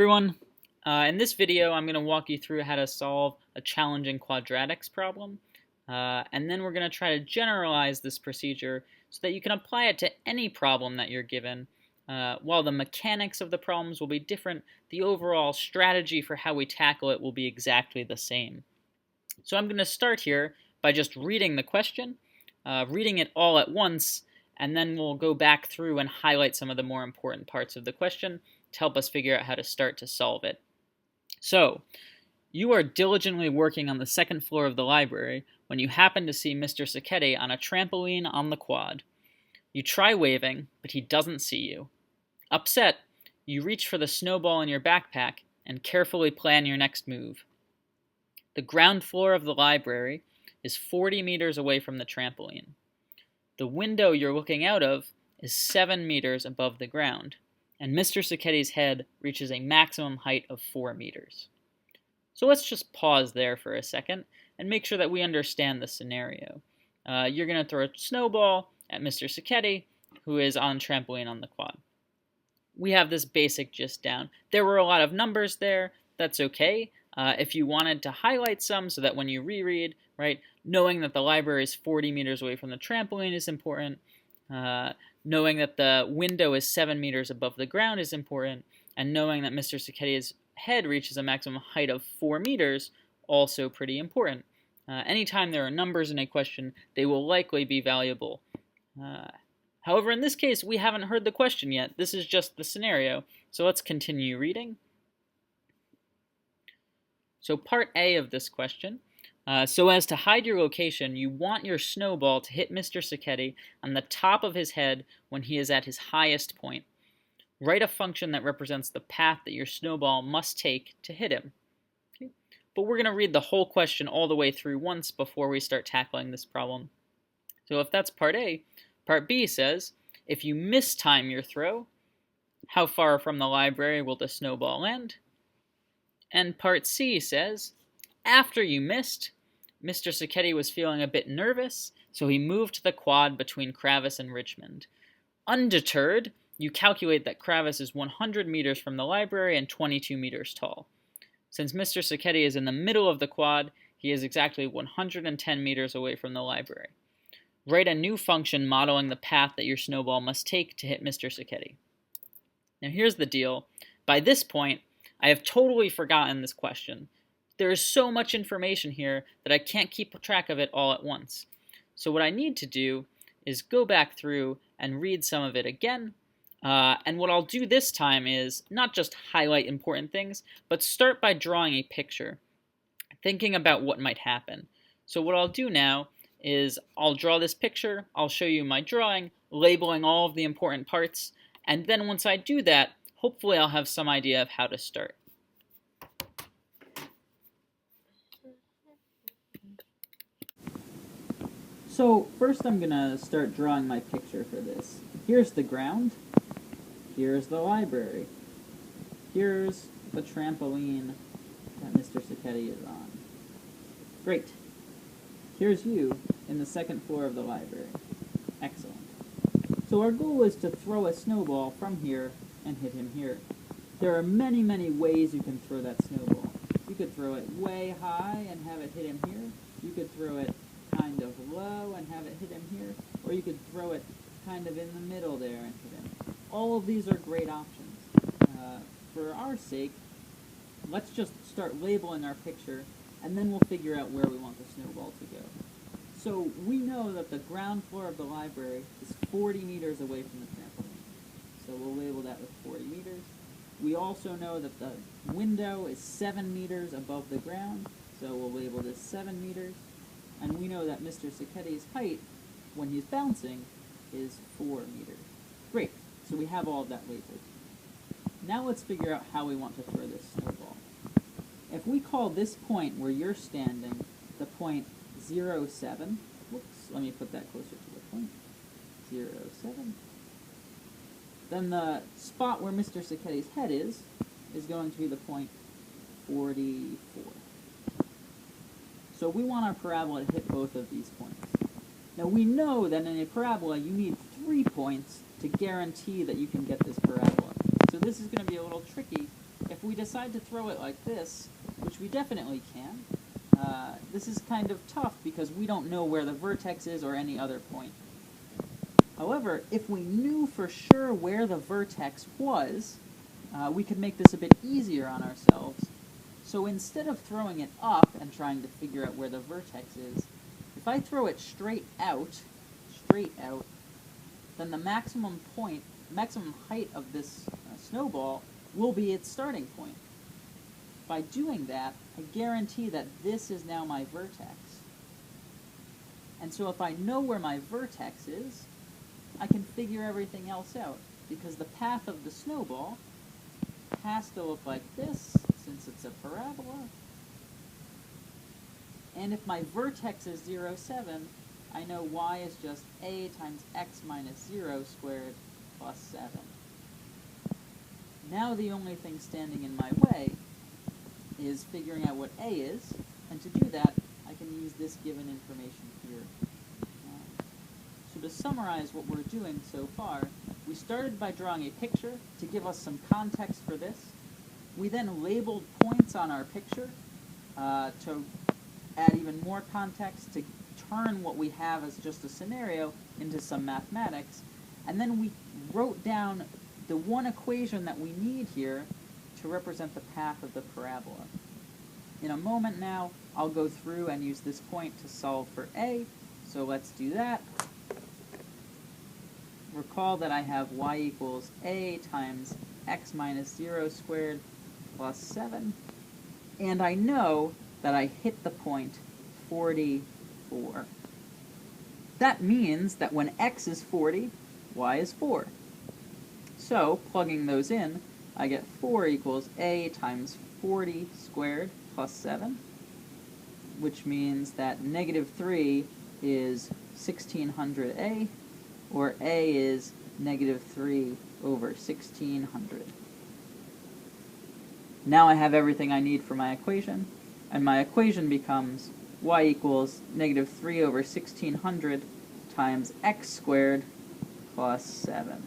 Everyone, in this video I'm going to walk you through how to solve a challenging quadratics problem, and then we're going to try to generalize this procedure so that you can apply it to any problem that you're given. While the mechanics of the problems will be different, the overall strategy for how we tackle it will be exactly the same. So I'm going to start here by just reading the question, reading it all at once, and then we'll go back through and highlight some of the more important parts of the question to help us figure out how to start to solve it. So, you are diligently working on the second floor of the library when you happen to see Mr. Sacchetti on a trampoline on the quad. You try waving, but he doesn't see you. Upset, you reach for the snowball in your backpack and carefully plan your next move. The ground floor of the library is 40 meters away from the trampoline. The window you're looking out of is 7 meters above the ground, and Mr. Sacchetti's head reaches a maximum height of 4 meters. So let's just pause there for a second and make sure that we understand the scenario. You're going to throw a snowball at Mr. Sacchetti, who is on trampoline on the quad. We have this basic gist down. There were a lot of numbers there. That's okay. If you wanted to highlight some so that when you reread, right, knowing that the library is 40 meters away from the trampoline is important. Knowing that the window is 7 meters above the ground is important, and knowing that Mr. Sacchetti's head reaches a maximum height of 4 meters, also pretty important. Anytime there are numbers in a question, they will likely be valuable. However, in this case, we haven't heard the question yet. This is just the scenario, so let's continue reading. So part A of this question. So as to hide your location, you want your snowball to hit Mr. Sacchetti on the top of his head when he is at his highest point. Write a function that represents the path that your snowball must take to hit him. Okay. But we're going to read the whole question all the way through once before we start tackling this problem. So if that's part A, part B says, if you mistime your throw, how far from the library will the snowball land? And part C says, after you missed, Mr. Sacchetti was feeling a bit nervous, so he moved the quad between Kravis and Richmond. Undeterred, you calculate that Kravis is 100 meters from the library and 22 meters tall. Since Mr. Sacchetti is in the middle of the quad, he is exactly 110 meters away from the library. Write a new function modeling the path that your snowball must take to hit Mr. Sacchetti. Now here's the deal. By this point, I have totally forgotten this question. There is so much information here that I can't keep track of it all at once. So what I need to do is go back through and read some of it again. And what I'll do this time is not just highlight important things, but start by drawing a picture, thinking about what might happen. So what I'll do now is I'll draw this picture, I'll show you my drawing, labeling all of the important parts, and then once I do that, hopefully I'll have some idea of how to start. So first I'm going to start drawing my picture for this. Here's the ground. Here's the library. Here's the trampoline that Mr. Sacchetti is on. Great. Here's you in the second floor of the library. Excellent. So our goal is to throw a snowball from here and hit him here. There are many, many ways you can throw that snowball. You could throw it way high and have it hit him here. You could throw it kind of low and have it hit him here, or you could throw it kind of in the middle there and hit him. All of these are great options. For our sake, let's just start labeling our picture, and then we'll figure out where we want the snowball to go. So we know that the ground floor of the library is 40 meters away from the trampoline. So we'll label that with 40 meters. We also know that the window is 7 meters above the ground, so we'll label this 7 meters. And we know that Mr. Sacchetti's height, when he's bouncing, is 4 meters. Great, so we have all of that labeled. Now let's figure out how we want to throw this snowball. If we call this point where you're standing the point 0, 7, whoops, let me put that closer to the point, 0, 7, then the spot where Mr. Sacchetti's head is going to be the point 44. So we want our parabola to hit both of these points. Now we know that in a parabola you need 3 points to guarantee that you can get this parabola. So this is going to be a little tricky if we decide to throw it like this, which we definitely can, this is kind of tough because we don't know where the vertex is or any other point. However, if we knew for sure where the vertex was, we could make this a bit easier on ourselves. So instead of throwing it up and trying to figure out where the vertex is, if I throw it straight out, then the maximum height of this snowball will be its starting point. By doing that, I guarantee that this is now my vertex. And so if I know where my vertex is, I can figure everything else out, because the path of the snowball has to look like this, since it's a parabola. And if my vertex is 0, 7, I know y is just a times x minus 0 squared plus 7. Now the only thing standing in my way is figuring out what a is, and to do that, I can use this given information here. So to summarize what we're doing so far, we started by drawing a picture to give us some context for this. We then labeled points on our picture to add even more context, to turn what we have as just a scenario into some mathematics. And then we wrote down the one equation that we need here to represent the path of the parabola. In a moment now, I'll go through and use this point to solve for a. So let's do that. Recall that I have y equals a times x minus 0 squared plus 7. And I know that I hit the point 44. That means that when x is 40, y is 4. So, plugging those in, I get 4 equals a times 40 squared plus 7, which means that negative 3 is 1600a, or a is negative 3 over 1600. Now I have everything I need for my equation, and my equation becomes y equals negative 3 over 1600 times x squared plus 7.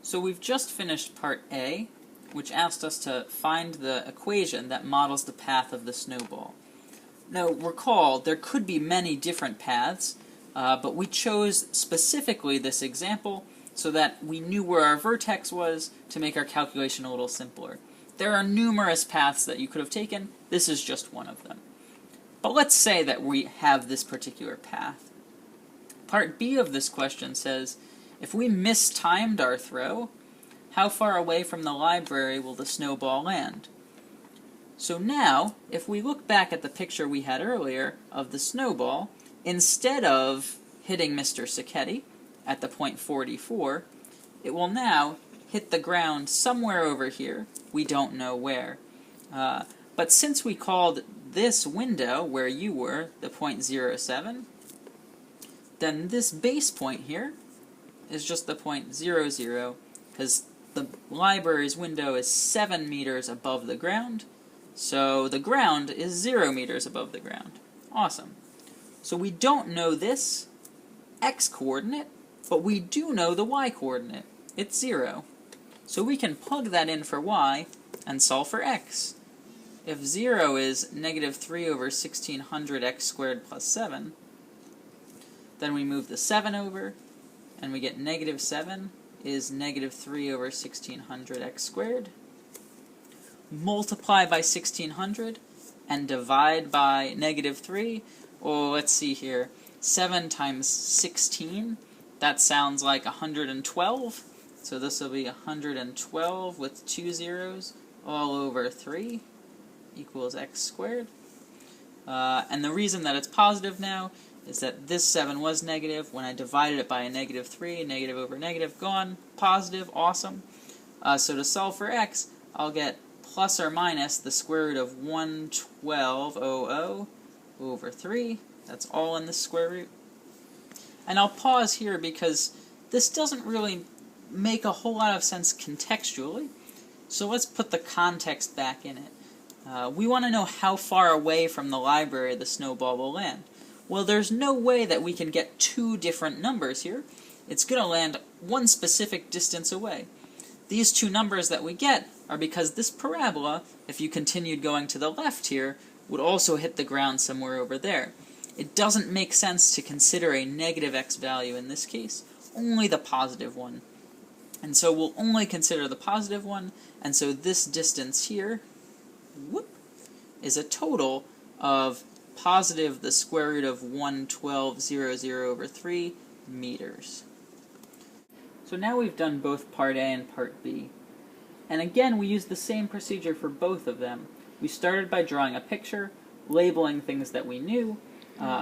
So we've just finished part A, which asked us to find the equation that models the path of the snowball. Now recall, there could be many different paths, but we chose specifically this example so that we knew where our vertex was to make our calculation a little simpler. There are numerous paths that you could have taken. This is just one of them. But let's say that we have this particular path. Part B of this question says, if we mistimed our throw, how far away from the library will the snowball land? So now, if we look back at the picture we had earlier of the snowball, instead of hitting Mr. Sacchetti at the point 44, it will now hit the ground somewhere over here. We don't know where. But since we called this window where you were the point 07, then this base point here is just the point 00, because the library's window is 7 meters above the ground, so the ground is 0 meters above the ground. Awesome. So we don't know this x-coordinate, but we do know the y-coordinate. It's 0. So we can plug that in for y and solve for x. If 0 is negative 3 over 1600 x squared plus 7, then we move the 7 over, and we get negative 7 is negative 3 over 1600 x squared. Multiply by 1600 and divide by negative 3. Well, let's see here. 7 times 16, that sounds like 112. So this will be 112 with 2 zeros all over 3 equals x squared. And the reason that it's positive now is that this 7 was negative. When I divided it by a negative 3, negative over negative, gone. Positive, awesome. So to solve for x, I'll get plus or minus the square root of 112 over 3. That's all in the square root. And I'll pause here because this doesn't really make a whole lot of sense contextually. So let's put the context back in it. We want to know how far away from the library the snowball will land. Well, there's no way that we can get two different numbers here, it's going to land one specific distance away. These two numbers that we get are because this parabola, if you continued going to the left here, would also hit the ground somewhere over there. It doesn't make sense to consider a negative x value in this case, only the positive one. And so we'll only consider the positive one, and so this distance here, whoop, is a total of positive the square root of 112,000 over 3 meters. So now we've done both part A and part B. And again, we used the same procedure for both of them. We started by drawing a picture, labeling things that we knew.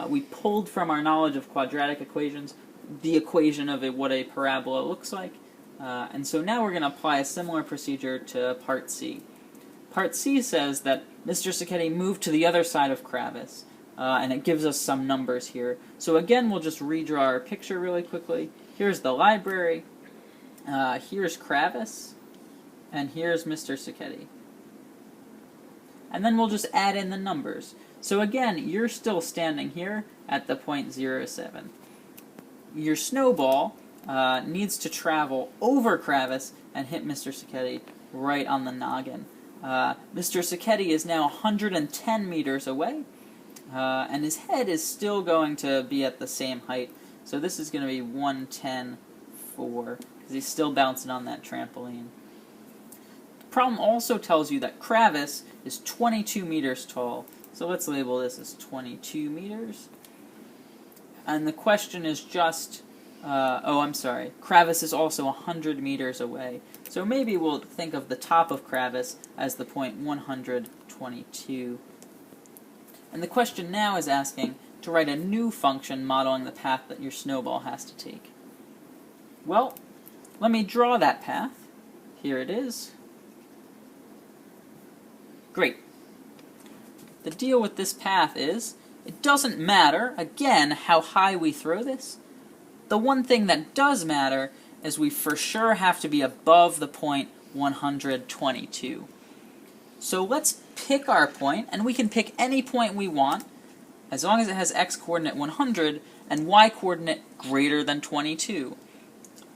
We pulled from our knowledge of quadratic equations the equation of what a parabola looks like. And so now we're going to apply a similar procedure to part C. Part C says that Mr. Sacchetti moved to the other side of Kravis, and it gives us some numbers here. So again, we'll just redraw our picture really quickly. Here's the library, here's Kravis, and here's Mr. Sacchetti. And then we'll just add in the numbers. So again, you're still standing here at the point 0.07. Your snowball needs to travel over Kravis and hit Mr. Sacchetti right on the noggin. Mr. Sacchetti is now 110 meters away, and his head is still going to be at the same height. So this is going to be 110.4, because he's still bouncing on that trampoline. The problem also tells you that Kravis is 22 meters tall. So let's label this as 22 meters. And the question is just, Kravis is also 100 meters away. So maybe we'll think of the top of Kravis as the point 122. And the question now is asking to write a new function modeling the path that your snowball has to take. Well, let me draw that path. Here it is. Great. The deal with this path is, it doesn't matter, again, how high we throw this. The one thing that does matter is we for sure have to be above the point 122. So let's pick our point, and we can pick any point we want, as long as it has x-coordinate 100 and y-coordinate greater than 22.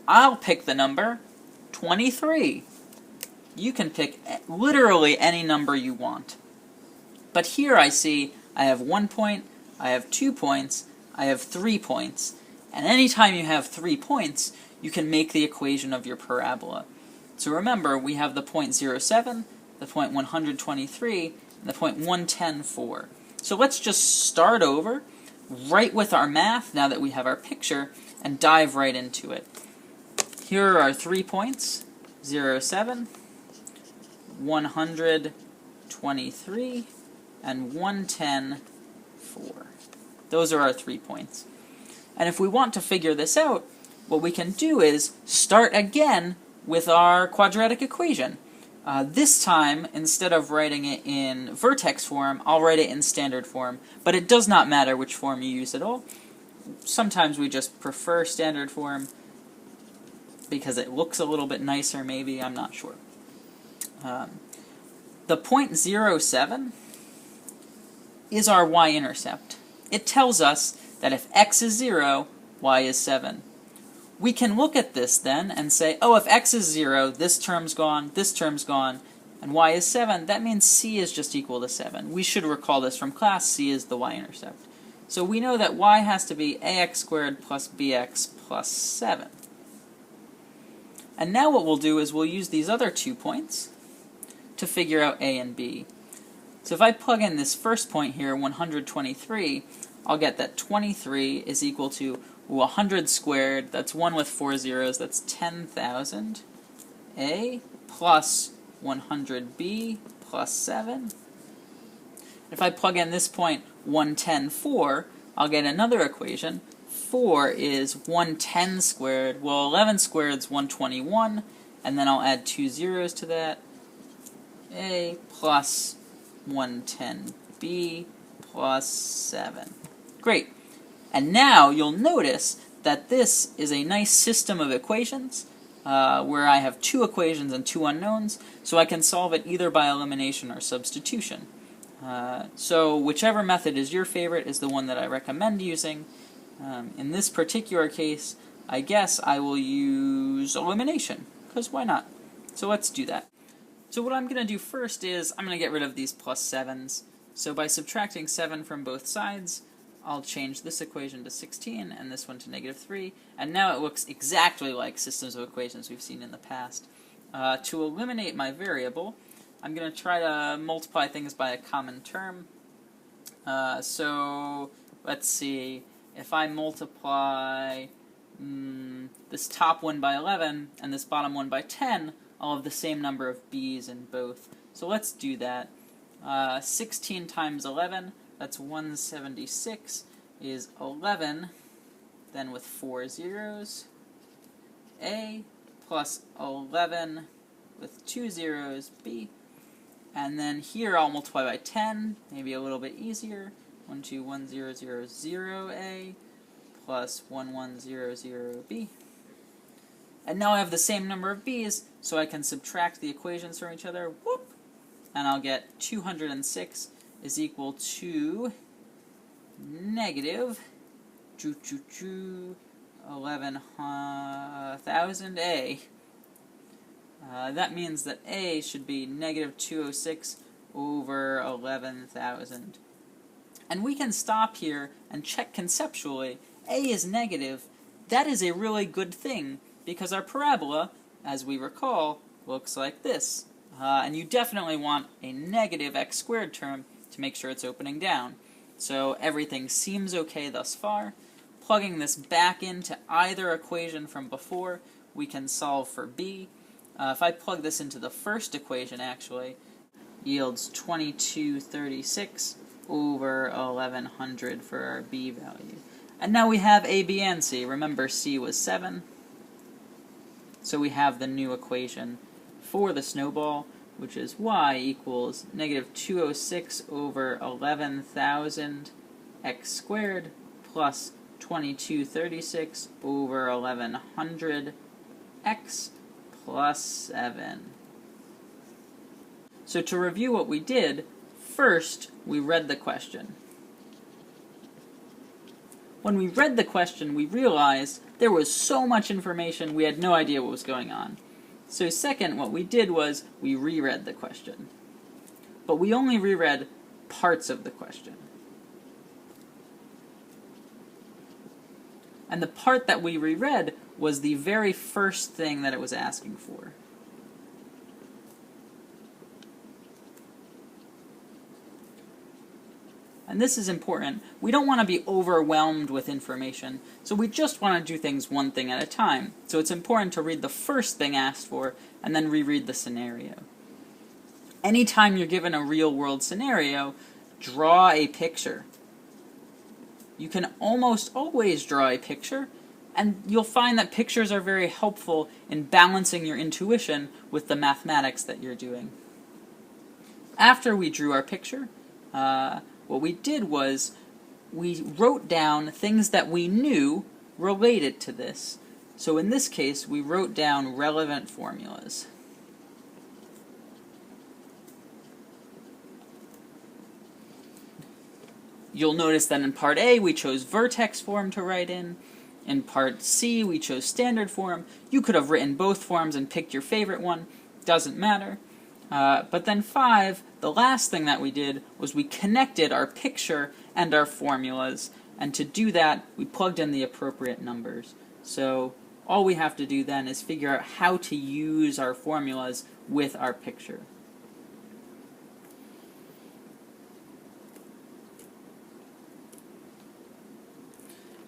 I'll pick the number 23. You can pick literally any number you want. But here I see I have 1 point, I have 2 points, I have 3 points. And anytime you have 3 points, you can make the equation of your parabola. So remember, we have the point 0.7, the point 123, and the point 110.4. So let's just start over, right with our math, now that we have our picture, and dive right into it. Here are our 3 points, 0.7, 123, and 110.4. Those are our 3 points. And if we want to figure this out, what we can do is start again with our quadratic equation. This time, instead of writing it in vertex form, I'll write it in standard form, but it does not matter which form you use at all. Sometimes we just prefer standard form because it looks a little bit nicer, maybe, I'm not sure. The point 0.7 is our y-intercept. It tells us that if x is 0, y is 7. We can look at this then and say, oh, if x is 0, this term's gone, and y is 7, that means c is just equal to 7. We should recall this from class. C is the y-intercept. So we know that y has to be ax squared plus bx plus 7. And now what we'll do is we'll use these other 2 points to figure out a and b. So if I plug in this first point here, 123, I'll get that 23 is equal to 100 squared, that's 1 with 4 zeros, that's 10,000, A, plus 100B, plus 7. If I plug in this point 110.4, I'll get another equation. 4 is 110 squared, well 11 squared is 121, and then I'll add 2 zeros to that. A plus 110B plus 7. Great. And now you'll notice that this is a nice system of equations where I have 2 equations and 2 unknowns, so I can solve it either by elimination or substitution. So whichever method is your favorite is the one that I recommend using. In this particular case, I guess I will use elimination, because why not? So let's do that. So what I'm going to do first is I'm going to get rid of these plus 7s. So by subtracting 7 from both sides, I'll change this equation to 16 and this one to -3, and now it looks exactly like systems of equations we've seen in the past. To eliminate my variable, I'm going to try to multiply things by a common term. So let's see, if I multiply this top one by 11 and this bottom one by 10, I'll have the same number of b's in both. So let's do that. 16 times 11, that's 176, is 11, then with 4 zeros, a, plus 11 with 2 zeros, b, and then here I'll multiply by 10, maybe a little bit easier, 1, 2, 1, 0, 0, 0, a, plus 1, 1, 0, 0, b. And now I have the same number of b's, so I can subtract the equations from each other, whoop, and I'll get 206 is equal to negative 11,000 a. That means that a should be negative 206 over 11,000. And we can stop here and check conceptually. A is negative. That is a really good thing, because our parabola, as we recall, looks like this. And you definitely want a negative x squared term to make sure it's opening down. So everything seems okay thus far. Plugging this back into either equation from before, we can solve for b. If I plug this into the first equation, actually, yields 2236 over 1100 for our b value. And now we have a, b, and c. Remember, c was 7. So we have the new equation for the snowball, which is y equals negative 206 over 11,000 x squared plus 2236 over 1100 x plus 7. So to review what we did, first we read the question. When we read the question, we realized there was so much information we had no idea what was going on. So second, what we did was we reread the question. But we only reread parts of the question. And the part that we reread was the very first thing that it was asking for. And this is important. We don't want to be overwhelmed with information, so we just want to do things one thing at a time. So it's important to read the first thing asked for, and then reread the scenario. Anytime you're given a real-world scenario, draw a picture. You can almost always draw a picture, and you'll find that pictures are very helpful in balancing your intuition with the mathematics that you're doing. After we drew our picture, what we did was we wrote down things that we knew related to this. So in this case, we wrote down relevant formulas. You'll notice that in part A, we chose vertex form to write in. In part C, we chose standard form. You could have written both forms and picked your favorite one. Doesn't matter. But then 5, the last thing that we did was we connected our picture and our formulas, and to do that, we plugged in the appropriate numbers. So all we have to do then is figure out how to use our formulas with our picture.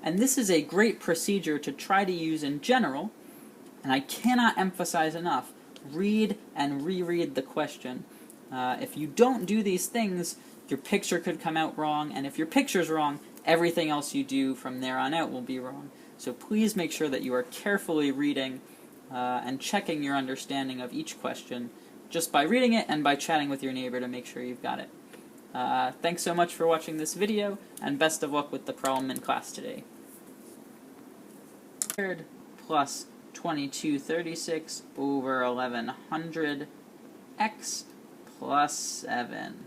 And this is a great procedure to try to use in general, and I cannot emphasize enough, read and reread the question. If you don't do these things, your picture could come out wrong, and if your picture's wrong, everything else you do from there on out will be wrong. So please make sure that you are carefully reading and checking your understanding of each question just by reading it and by chatting with your neighbor to make sure you've got it. Thanks so much for watching this video, and best of luck with the problem in class today. Plus 2236 over 1100 x plus 7.